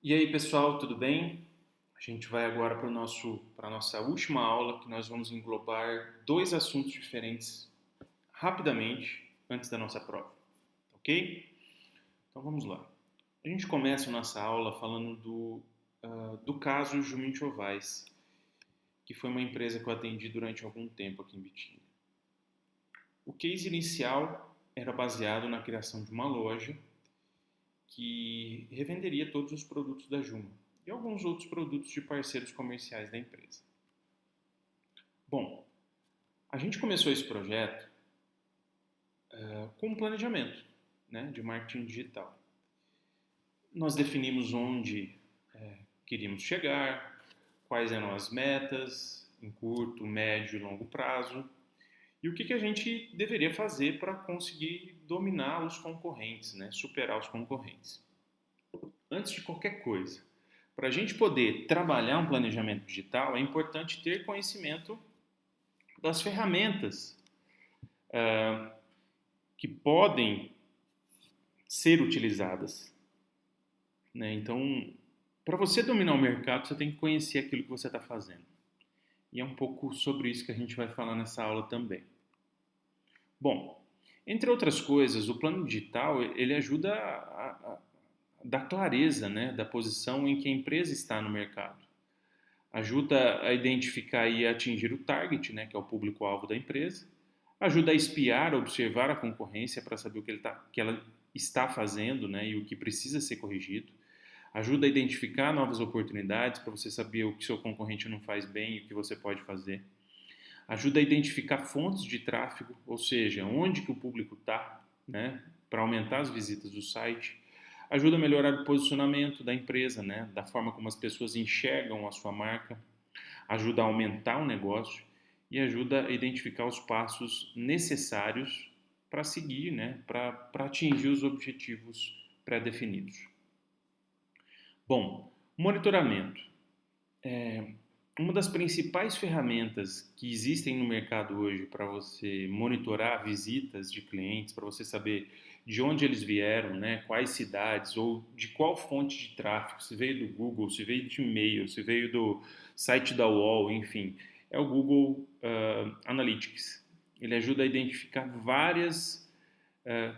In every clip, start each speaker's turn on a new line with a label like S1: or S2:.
S1: E aí, pessoal, tudo bem? A gente vai agora para a nossa última aula, que nós vamos englobar dois assuntos diferentes rapidamente antes da nossa prova, ok? Então vamos lá. A gente começa a nossa aula falando do caso Jumento Ovais, que foi uma empresa que eu atendi durante algum tempo aqui em Bitinga. O case inicial era baseado na criação de uma loja que revenderia todos os produtos da Juma e alguns outros produtos de parceiros comerciais da empresa. Bom, a gente começou esse projeto com um planejamento, né, de marketing digital. Nós definimos onde queríamos chegar, quais eram as metas em curto, médio e longo prazo e o que a gente deveria fazer para conseguir dominar os concorrentes, né, superar os concorrentes. Antes de qualquer coisa, para a gente poder trabalhar um planejamento digital, é importante ter conhecimento das ferramentas que podem ser utilizadas, né? Então, para você dominar o mercado, você tem que conhecer aquilo que você está fazendo. E é um pouco sobre isso que a gente vai falar nessa aula também. Bom, entre outras coisas, o plano digital ele ajuda a dar clareza, né, da posição em que a empresa está no mercado. Ajuda a identificar e atingir o target, né, que é o público-alvo da empresa. Ajuda a espiar, a observar a concorrência para saber o que ela está fazendo, né, e o que precisa ser corrigido. Ajuda a identificar novas oportunidades para você saber o que seu concorrente não faz bem e o que você pode fazer. Ajuda a identificar fontes de tráfego, ou seja, onde que o público está, né, para aumentar as visitas do site. Ajuda a melhorar o posicionamento da empresa, né, da forma como as pessoas enxergam a sua marca. Ajuda a aumentar o negócio e ajuda a identificar os passos necessários para seguir, né, para atingir os objetivos pré-definidos. Bom, monitoramento. Uma das principais ferramentas que existem no mercado hoje para você monitorar visitas de clientes, para você saber de onde eles vieram, né, quais cidades ou de qual fonte de tráfego, se veio do Google, se veio de e-mail, se veio do site da UOL, enfim, é o Google Analytics. Ele ajuda a identificar várias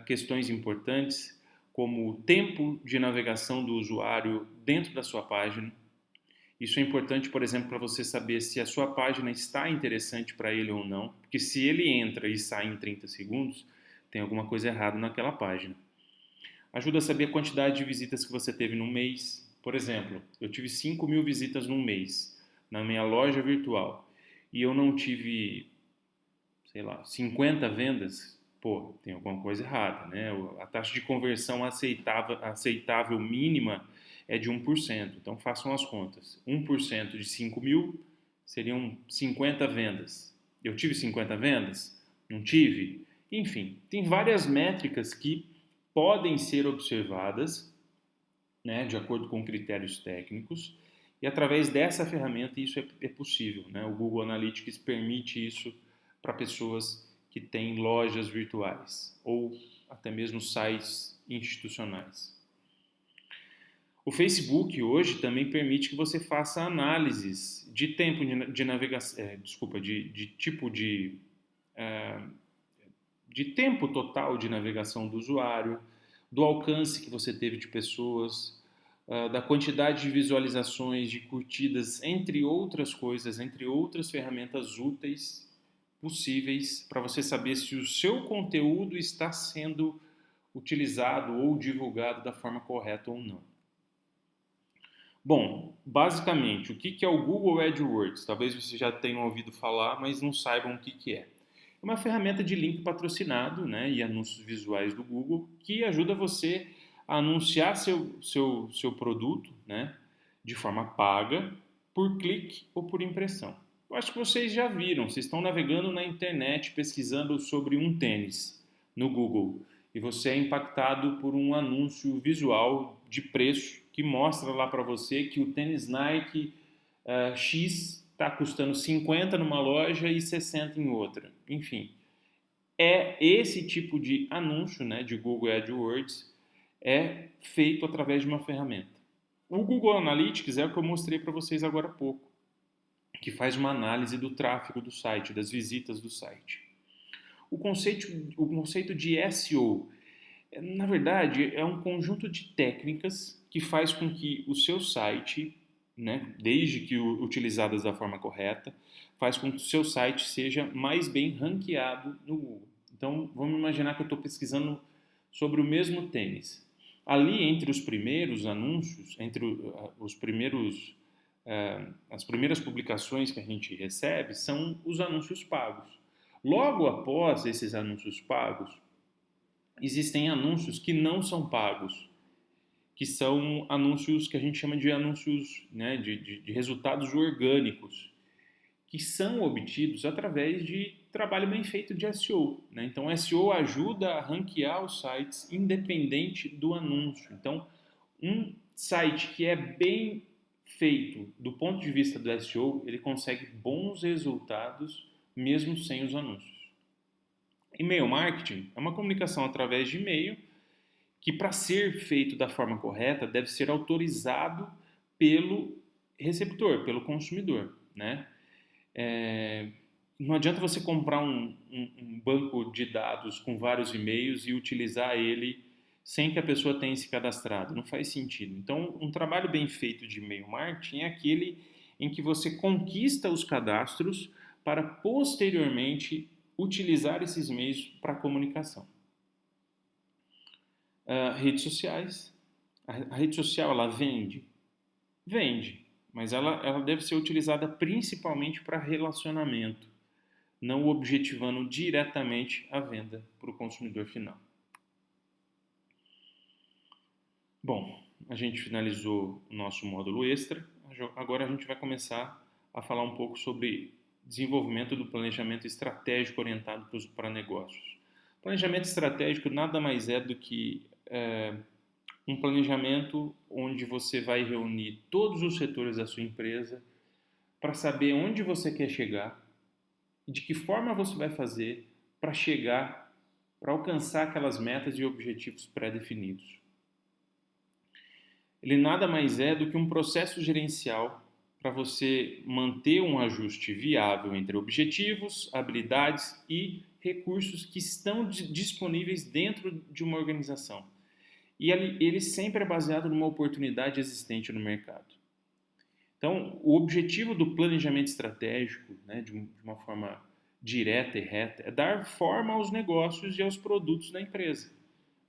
S1: questões importantes, como o tempo de navegação do usuário dentro da sua página. Isso é importante, por exemplo, para você saber se a sua página está interessante para ele ou não, porque se ele entra e sai em 30 segundos, tem alguma coisa errada naquela página. Ajuda a saber a quantidade de visitas que você teve no mês. Por exemplo, eu tive 5.000 visitas num mês na minha loja virtual e eu não tive, sei lá, 50 vendas. Pô, tem alguma coisa errada, né? A taxa de conversão aceitável mínima é de 1%. Então façam as contas. 1% de 5.000 seriam 50 vendas. Eu tive 50 vendas? Não tive? Enfim, tem várias métricas que podem ser observadas, né, de acordo com critérios técnicos, e através dessa ferramenta isso é possível. Né? O Google Analytics permite isso para pessoas que têm lojas virtuais ou até mesmo sites institucionais. O Facebook hoje também permite que você faça análises de tempo de navegação, de tipo de tempo total de navegação do usuário, do alcance que você teve de pessoas, da quantidade de visualizações, de curtidas, entre outras coisas, entre outras ferramentas úteis possíveis para você saber se o seu conteúdo está sendo utilizado ou divulgado da forma correta ou não. Bom, basicamente, o que é o Google AdWords? Talvez você já tenha ouvido falar, mas não saibam o que é. É uma ferramenta de link patrocinado, né, e anúncios visuais do Google que ajuda você a anunciar seu produto, né, de forma paga, por clique ou por impressão. Eu acho que vocês já viram, vocês estão navegando na internet pesquisando sobre um tênis no Google e você é impactado por um anúncio visual de preço que mostra lá para você que o tênis Nike X está custando 50 numa loja e 60 em outra. Enfim, é esse tipo de anúncio, né, de Google AdWords é feito através de uma ferramenta. O Google Analytics é o que eu mostrei para vocês agora há pouco, que faz uma análise do tráfego do site, das visitas do site. O conceito de SEO, na verdade, é um conjunto de técnicas que faz com que o seu site, né, desde que utilizadas da forma correta, faz com que o seu site seja mais bem ranqueado no Google. Então, vamos imaginar que eu estou pesquisando sobre o mesmo tênis. Ali, entre os primeiros anúncios, as primeiras publicações que a gente recebe são os anúncios pagos. Logo após esses anúncios pagos, existem anúncios que não são pagos, que são anúncios que a gente chama de anúncios, né, de resultados orgânicos, que são obtidos através de trabalho bem feito de SEO. Né? Então, SEO ajuda a ranquear os sites independente do anúncio. Então, um site que é bem feito do ponto de vista do SEO, ele consegue bons resultados mesmo sem os anúncios. E-mail marketing é uma comunicação através de e-mail que, para ser feito da forma correta, deve ser autorizado pelo receptor, pelo consumidor, né? Não adianta você comprar um banco de dados com vários e-mails e utilizar ele sem que a pessoa tenha se cadastrado. Não faz sentido. Então, um trabalho bem feito de e-mail marketing é aquele em que você conquista os cadastros para posteriormente utilizar esses meios para comunicação. Redes sociais. A rede social, ela vende? Vende, mas ela deve ser utilizada principalmente para relacionamento, não objetivando diretamente a venda para o consumidor final. Bom, a gente finalizou o nosso módulo extra, agora a gente vai começar a falar um pouco sobre desenvolvimento do planejamento estratégico orientado para negócios. Planejamento estratégico nada mais é do que um planejamento onde você vai reunir todos os setores da sua empresa para saber onde você quer chegar e de que forma você vai fazer para chegar, para alcançar aquelas metas e objetivos pré-definidos. Ele nada mais é do que um processo gerencial para você manter um ajuste viável entre objetivos, habilidades e recursos que estão disponíveis dentro de uma organização. E ele sempre é baseado numa oportunidade existente no mercado. Então, o objetivo do planejamento estratégico, né, de uma forma direta e reta, é dar forma aos negócios e aos produtos da empresa,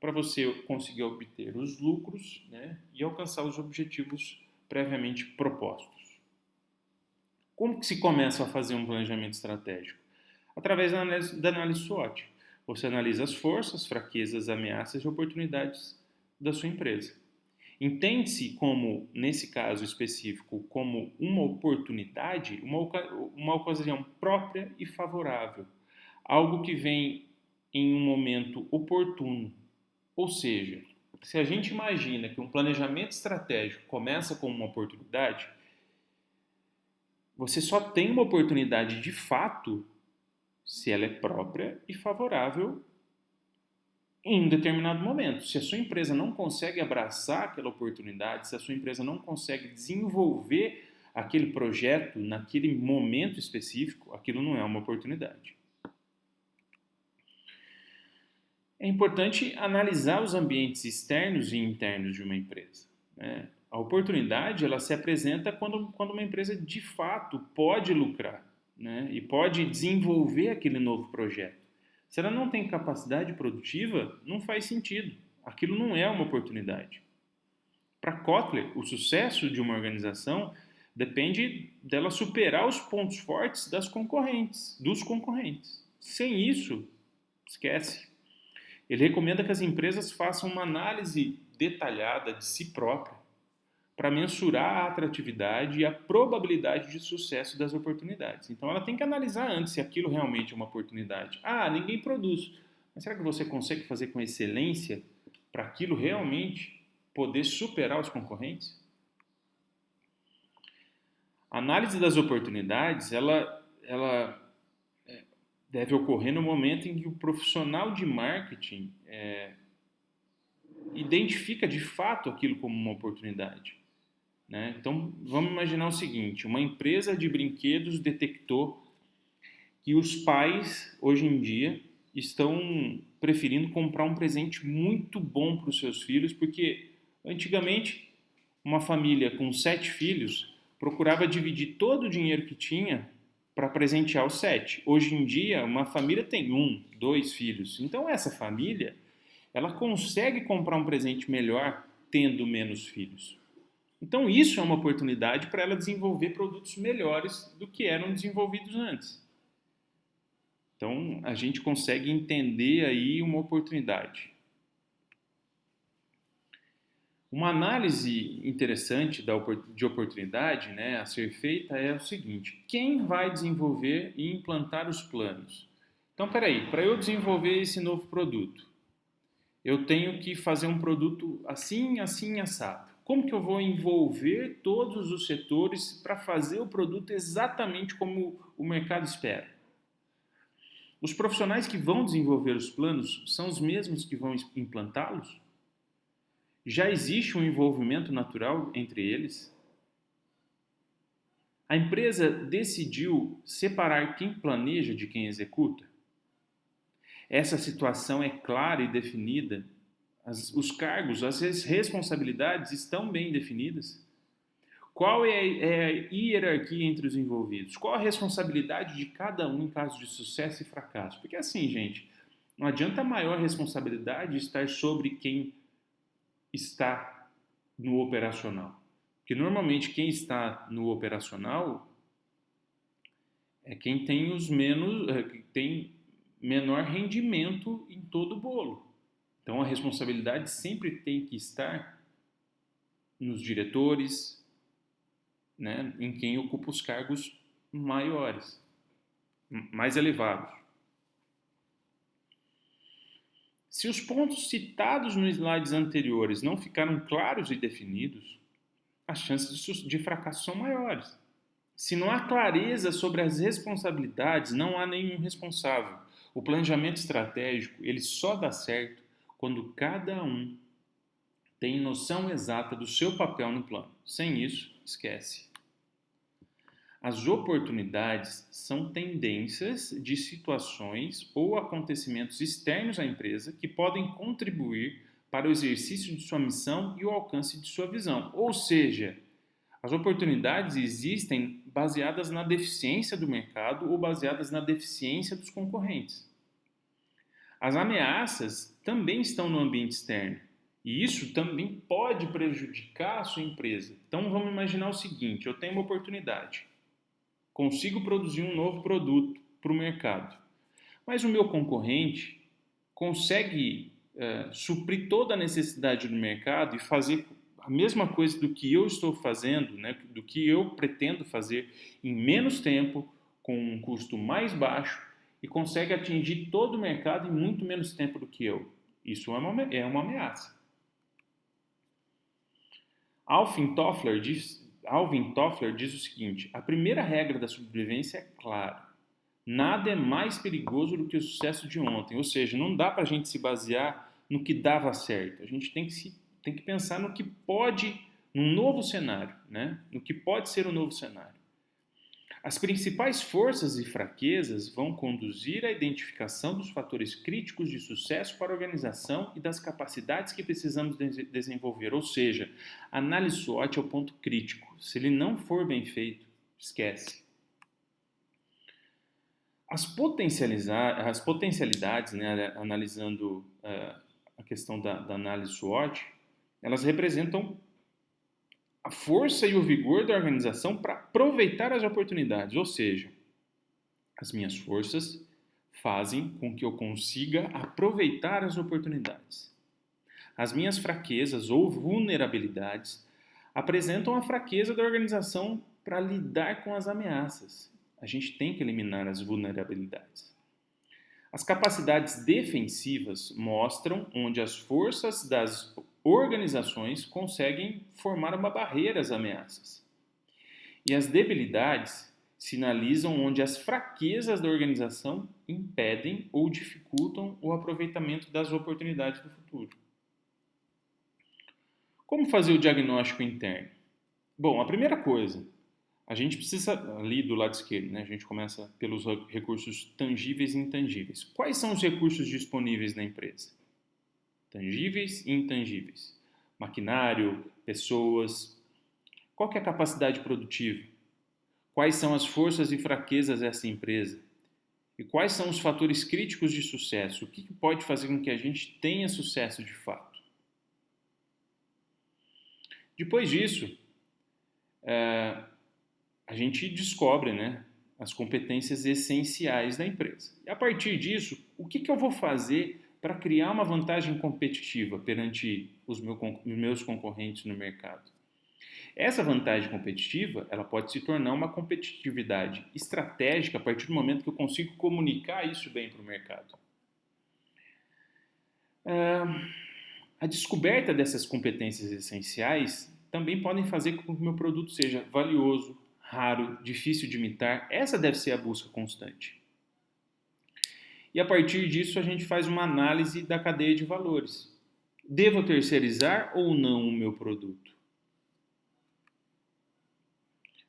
S1: para você conseguir obter os lucros, né, e alcançar os objetivos previamente propostos. Como que se começa a fazer um planejamento estratégico? Através da análise SWOT. Você analisa as forças, fraquezas, ameaças e oportunidades da sua empresa. Entende-se como, nesse caso específico, como uma oportunidade, uma ocasião própria e favorável, algo que vem em um momento oportuno. Ou seja, se a gente imagina que um planejamento estratégico começa como uma oportunidade, você só tem uma oportunidade de fato se ela é própria e favorável em um determinado momento. Se a sua empresa não consegue abraçar aquela oportunidade, se a sua empresa não consegue desenvolver aquele projeto naquele momento específico, aquilo não é uma oportunidade. É importante analisar os ambientes externos e internos de uma empresa, né? A oportunidade ela se apresenta quando uma empresa de fato pode lucrar, né? E pode desenvolver aquele novo projeto. Se ela não tem capacidade produtiva, não faz sentido. Aquilo não é uma oportunidade. Para Kotler, o sucesso de uma organização depende dela superar os pontos fortes dos concorrentes. Sem isso, esquece. Ele recomenda que as empresas façam uma análise detalhada de si própria para mensurar a atratividade e a probabilidade de sucesso das oportunidades. Então, ela tem que analisar antes se aquilo realmente é uma oportunidade. Ninguém produz. Mas será que você consegue fazer com excelência para aquilo realmente poder superar os concorrentes? A análise das oportunidades, ela deve ocorrer no momento em que o profissional de marketing identifica de fato aquilo como uma oportunidade. né? Então, vamos imaginar o seguinte, uma empresa de brinquedos detectou que os pais, hoje em dia, estão preferindo comprar um presente muito bom para os seus filhos, porque antigamente uma família com 7 filhos procurava dividir todo o dinheiro que tinha para presentear os 7. Hoje em dia, uma família tem 1, 2 filhos. Então, essa família, ela consegue comprar um presente melhor tendo menos filhos. Então, isso é uma oportunidade para ela desenvolver produtos melhores do que eram desenvolvidos antes. Então, a gente consegue entender aí uma oportunidade. Uma análise interessante de oportunidade, né, a ser feita é o seguinte: quem vai desenvolver e implantar os planos? Então, peraí, para eu desenvolver esse novo produto, eu tenho que fazer um produto assim, assim, assado. Como que eu vou envolver todos os setores para fazer o produto exatamente como o mercado espera? Os profissionais que vão desenvolver os planos são os mesmos que vão implantá-los? Já existe um envolvimento natural entre eles? A empresa decidiu separar quem planeja de quem executa? Essa situação é clara e definida? Os cargos, as responsabilidades estão bem definidas? Qual é a hierarquia entre os envolvidos? Qual a responsabilidade de cada um em caso de sucesso e fracasso? Porque assim, gente, não adianta a maior responsabilidade estar sobre quem está no operacional. Porque normalmente quem está no operacional é quem tem os menos, tem menor rendimento em todo o bolo. Então a responsabilidade sempre tem que estar nos diretores, né, em quem ocupa os cargos maiores, mais elevados. Se os pontos citados nos slides anteriores não ficaram claros e definidos, as chances de fracasso são maiores. Se não há clareza sobre as responsabilidades, não há nenhum responsável. O planejamento estratégico, ele só dá certo quando cada um tem noção exata do seu papel no plano. Sem isso, esquece. As oportunidades são tendências de situações ou acontecimentos externos à empresa que podem contribuir para o exercício de sua missão e o alcance de sua visão. Ou seja, as oportunidades existem baseadas na deficiência do mercado ou baseadas na deficiência dos concorrentes. As ameaças também estão no ambiente externo e isso também pode prejudicar a sua empresa. Então vamos imaginar o seguinte: eu tenho uma oportunidade, consigo produzir um novo produto para o mercado, mas o meu concorrente consegue suprir toda a necessidade do mercado e fazer a mesma coisa do que eu estou fazendo, né, do que eu pretendo fazer em menos tempo, com um custo mais baixo e consegue atingir todo o mercado em muito menos tempo do que eu. Isso é uma ameaça. Alvin Toffler diz o seguinte: a primeira regra da sobrevivência é clara. Nada é mais perigoso do que o sucesso de ontem. Ou seja, não dá para a gente se basear no que dava certo. A gente tem que pensar no que pode, num novo cenário, né? No que pode ser um novo cenário. As principais forças e fraquezas vão conduzir à identificação dos fatores críticos de sucesso para a organização e das capacidades que precisamos desenvolver. Ou seja, a análise SWOT é o ponto crítico. Se ele não for bem feito, esquece. As potencialidades, né, analisando a questão da análise SWOT, elas representam a força e o vigor da organização para aproveitar as oportunidades, ou seja, as minhas forças fazem com que eu consiga aproveitar as oportunidades. As minhas fraquezas ou vulnerabilidades apresentam a fraqueza da organização para lidar com as ameaças. A gente tem que eliminar as vulnerabilidades. As capacidades defensivas mostram onde as forças das organizações conseguem formar uma barreira às ameaças. E as debilidades sinalizam onde as fraquezas da organização impedem ou dificultam o aproveitamento das oportunidades do futuro. Como fazer o diagnóstico interno? Bom, a primeira coisa, a gente precisa, ali do lado esquerdo, né? A gente começa pelos recursos tangíveis e intangíveis. Quais são os recursos disponíveis na empresa? Tangíveis e intangíveis. Maquinário, pessoas. Qual que é a capacidade produtiva? Quais são as forças e fraquezas dessa empresa? E quais são os fatores críticos de sucesso? O que pode fazer com que a gente tenha sucesso de fato? Depois disso, a gente descobre, né, as competências essenciais da empresa. E a partir disso, o que eu vou fazer para criar uma vantagem competitiva perante os meus concorrentes no mercado? Essa vantagem competitiva, ela pode se tornar uma competitividade estratégica a partir do momento que eu consigo comunicar isso bem para o mercado. A descoberta dessas competências essenciais também podem fazer com que o meu produto seja valioso, raro, difícil de imitar. Essa deve ser a busca constante. E a partir disso a gente faz uma análise da cadeia de valores. Devo terceirizar ou não o meu produto?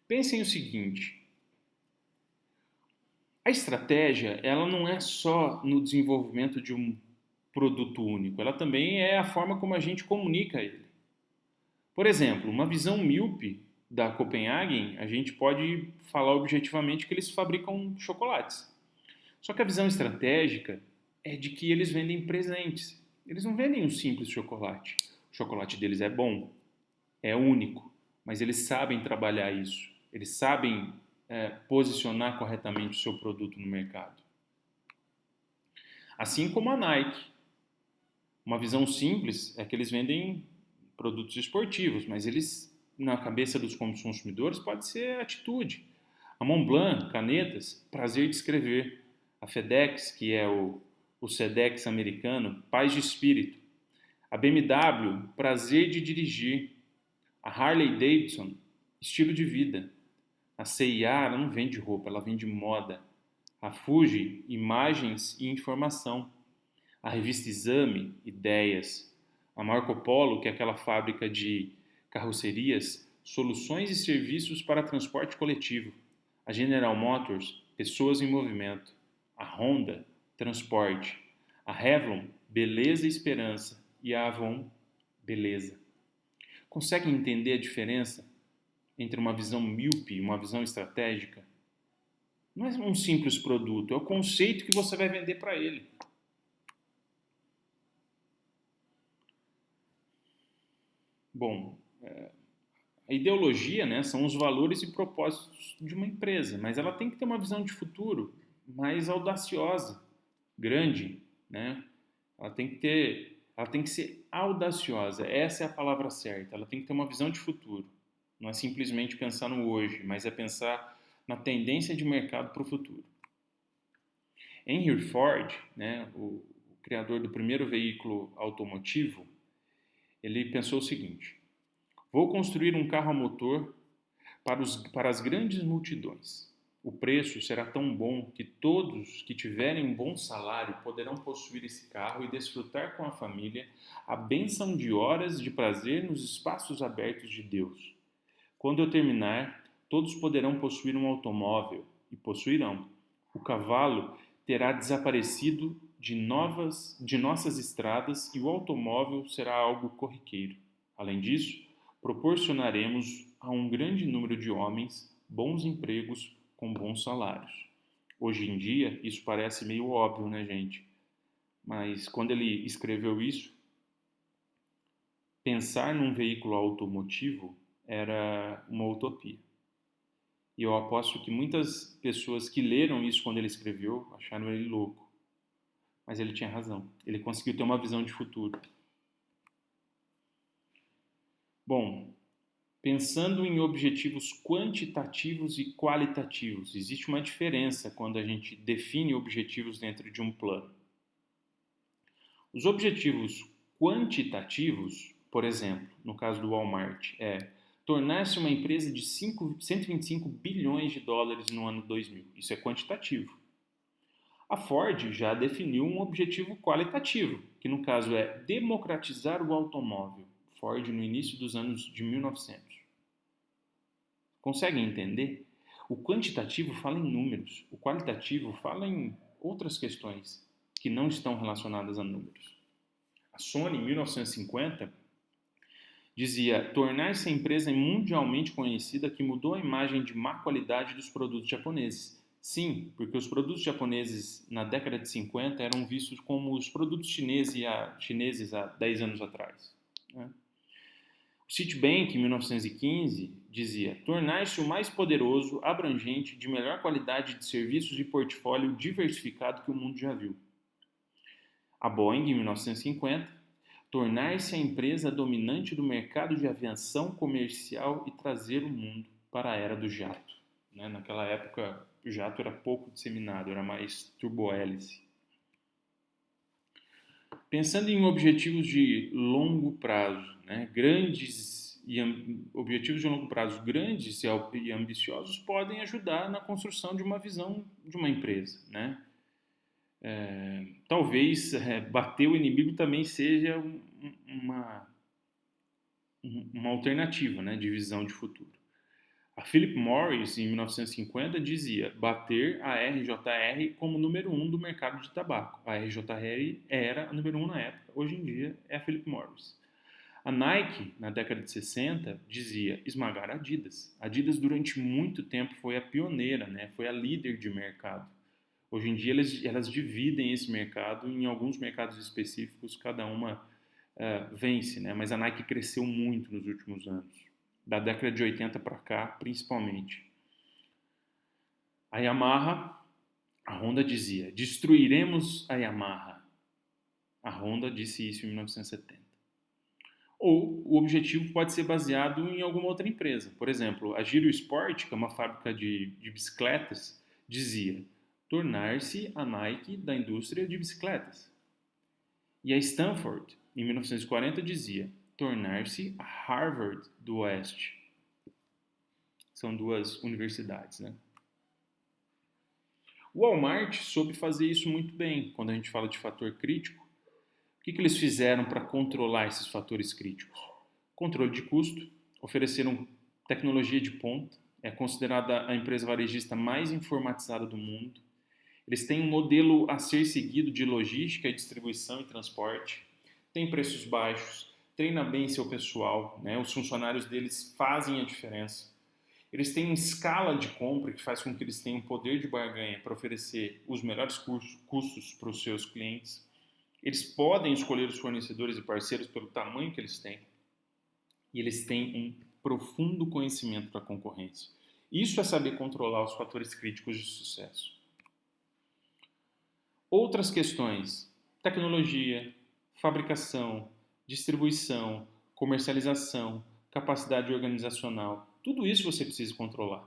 S1: Pensem o seguinte: a estratégia, ela não é só no desenvolvimento de um produto único, ela também é a forma como a gente comunica ele. Por exemplo, uma visão míope da Copenhagen, a gente pode falar objetivamente que eles fabricam chocolates. Só que a visão estratégica é de que eles vendem presentes. Eles não vendem um simples chocolate. O chocolate deles é bom, é único, mas eles sabem trabalhar isso. Eles sabem posicionar corretamente o seu produto no mercado. Assim como a Nike. Uma visão simples é que eles vendem produtos esportivos, mas eles, na cabeça dos consumidores, pode ser atitude. A Montblanc, canetas, prazer de escrever. A FedEx, que é o Sedex americano, paz de espírito. A BMW, prazer de dirigir. A Harley Davidson, estilo de vida. A CIA, ela não vende roupa, ela vende moda. A Fuji, imagens e informação. A revista Exame, ideias. A Marco Polo, que é aquela fábrica de carrocerias, soluções e serviços para transporte coletivo. A General Motors, pessoas em movimento. A Honda, transporte. A Revlon, beleza e esperança. E a Avon, beleza. Conseguem entender a diferença entre uma visão míope e uma visão estratégica? Não é um simples produto, é o conceito que você vai vender para ele. Bom, a ideologia, né, são os valores e propósitos de uma empresa, mas ela tem que ter uma visão de futuro mais audaciosa, grande, né? Ela tem que ser audaciosa. Essa é a palavra certa. Ela tem que ter uma visão de futuro. Não é simplesmente pensar no hoje, mas é pensar na tendência de mercado para o futuro. Henry Ford, né, o criador do primeiro veículo automotivo, ele pensou o seguinte: vou construir um carro a motor para as grandes multidões. O preço será tão bom que todos que tiverem um bom salário poderão possuir esse carro e desfrutar com a família a bênção de horas de prazer nos espaços abertos de Deus. Quando eu terminar, todos poderão possuir um automóvel, e possuirão. O cavalo terá desaparecido de nossas estradas e o automóvel será algo corriqueiro. Além disso, proporcionaremos a um grande número de homens bons empregos com bons salários. Hoje em dia, isso parece meio óbvio, né, gente? Mas quando ele escreveu isso, pensar num veículo automotivo era uma utopia. E eu aposto que muitas pessoas que leram isso quando ele escreveu acharam ele louco. Mas ele tinha razão. Ele conseguiu ter uma visão de futuro. Bom, pensando em objetivos quantitativos e qualitativos, existe uma diferença quando a gente define objetivos dentro de um plano. Os objetivos quantitativos, por exemplo, no caso do Walmart, é tornar-se uma empresa de 125 bilhões de dólares no ano 2000. Isso é quantitativo. A Ford já definiu um objetivo qualitativo, que no caso é democratizar o automóvel. Ford no início dos anos de 1900. Conseguem entender? O quantitativo fala em números, o qualitativo fala em outras questões que não estão relacionadas a números. A Sony, em 1950, dizia tornar-se a empresa mundialmente conhecida que mudou a imagem de má qualidade dos produtos japoneses. Sim, porque os produtos japoneses na década de 50 eram vistos como os produtos chineses há 10 anos atrás. Né? O Citibank, em 1915, dizia tornar-se o mais poderoso, abrangente, de melhor qualidade de serviços e portfólio diversificado que o mundo já viu. A Boeing, em 1950, tornar-se a empresa dominante do mercado de aviação comercial e trazer o mundo para a era do jato. Né? Naquela época, o jato era pouco disseminado, era mais turbohélice. Pensando em objetivos de longo prazo, né? Objetivos de longo prazo grandes e ambiciosos podem ajudar na construção de uma visão de uma empresa, né? Talvez bater o inimigo também seja uma alternativa, né, de visão de futuro. A Philip Morris, em 1950, dizia bater a RJR como número 1 do mercado de tabaco. A RJR era a número 1 na época, hoje em dia é a Philip Morris. A Nike, na década de 60, dizia esmagar a Adidas. A Adidas, durante muito tempo, foi a pioneira, né, foi a líder de mercado. Hoje em dia, elas dividem esse mercado em alguns mercados específicos, cada uma vence, né? Mas a Nike cresceu muito nos últimos anos, da década de 80 para cá, principalmente. A Yamaha, a Honda dizia, destruiremos a Yamaha. A Honda disse isso em 1970. Ou o objetivo pode ser baseado em alguma outra empresa. Por exemplo, a Giro Sport, que é uma fábrica de bicicletas, dizia tornar-se a Nike da indústria de bicicletas. E a Stanford, em 1940, dizia tornar-se a Harvard do Oeste. São duas universidades, né? O Walmart soube fazer isso muito bem. Quando a gente fala de fator crítico, o que eles fizeram para controlar esses fatores críticos? Controle de custo, ofereceram tecnologia de ponta, é considerada a empresa varejista mais informatizada do mundo. Eles têm um modelo a ser seguido de logística, distribuição e transporte, tem preços baixos, treina bem seu pessoal, né? Os funcionários deles fazem a diferença. Eles têm uma escala de compra que faz com que eles tenham poder de barganha para oferecer os melhores custos para os seus clientes. Eles podem escolher os fornecedores e parceiros pelo tamanho que eles têm. E eles têm um profundo conhecimento da concorrência. Isso é saber controlar os fatores críticos de sucesso. Outras questões: tecnologia, fabricação, distribuição, comercialização, capacidade organizacional. Tudo isso você precisa controlar.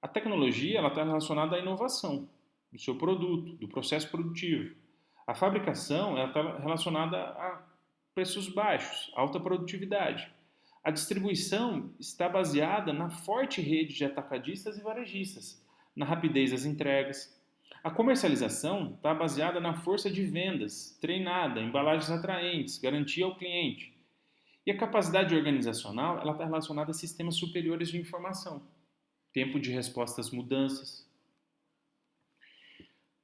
S1: A tecnologia está relacionada à inovação do seu produto, do processo produtivo. A fabricação está relacionada a preços baixos, alta produtividade. A distribuição está baseada na forte rede de atacadistas e varejistas, na rapidez das entregas. A comercialização está baseada na força de vendas, treinada, embalagens atraentes, garantia ao cliente. E a capacidade organizacional está relacionada a sistemas superiores de informação, tempo de resposta às mudanças.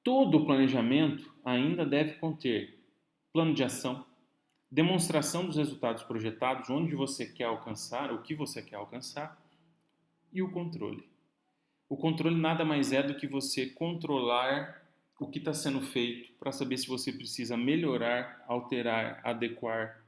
S1: Todo o planejamento ainda deve conter plano de ação, demonstração dos resultados projetados, onde você quer alcançar, o que você quer alcançar, e o controle. O controle nada mais é do que você controlar o que está sendo feito para saber se você precisa melhorar, alterar, adequar.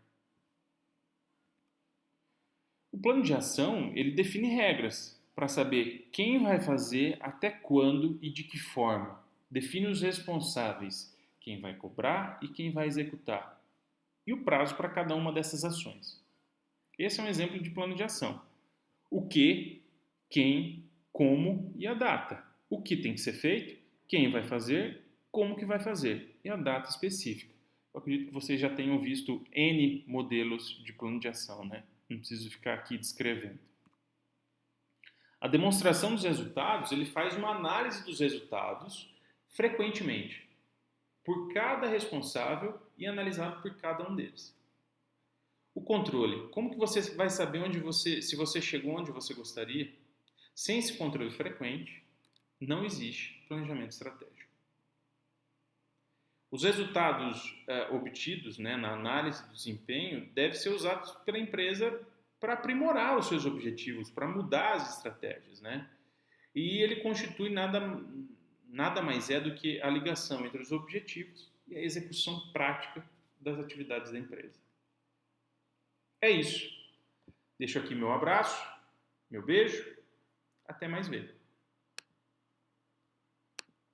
S1: O plano de ação, ele define regras para saber quem vai fazer, até quando e de que forma. Define os responsáveis, quem vai cobrar e quem vai executar. E o prazo para cada uma dessas ações. Esse é um exemplo de plano de ação. O que, quem, como e a data. O que tem que ser feito, quem vai fazer, como que vai fazer e a data específica. Eu acredito que vocês já tenham visto N modelos de plano de ação, né? Não preciso ficar aqui descrevendo. A demonstração dos resultados, ele faz uma análise dos resultados frequentemente, por cada responsável e analisado por cada um deles. O controle, como que você vai saber se você chegou onde você gostaria? Sem esse controle frequente, não existe planejamento estratégico. Os resultados obtidos, né, na análise do desempenho devem ser usados pela empresa para aprimorar os seus objetivos, para mudar as estratégias, né? E ele constitui nada mais é do que a ligação entre os objetivos e a execução prática das atividades da empresa. É isso. Deixo aqui meu abraço, meu beijo, até mais ver.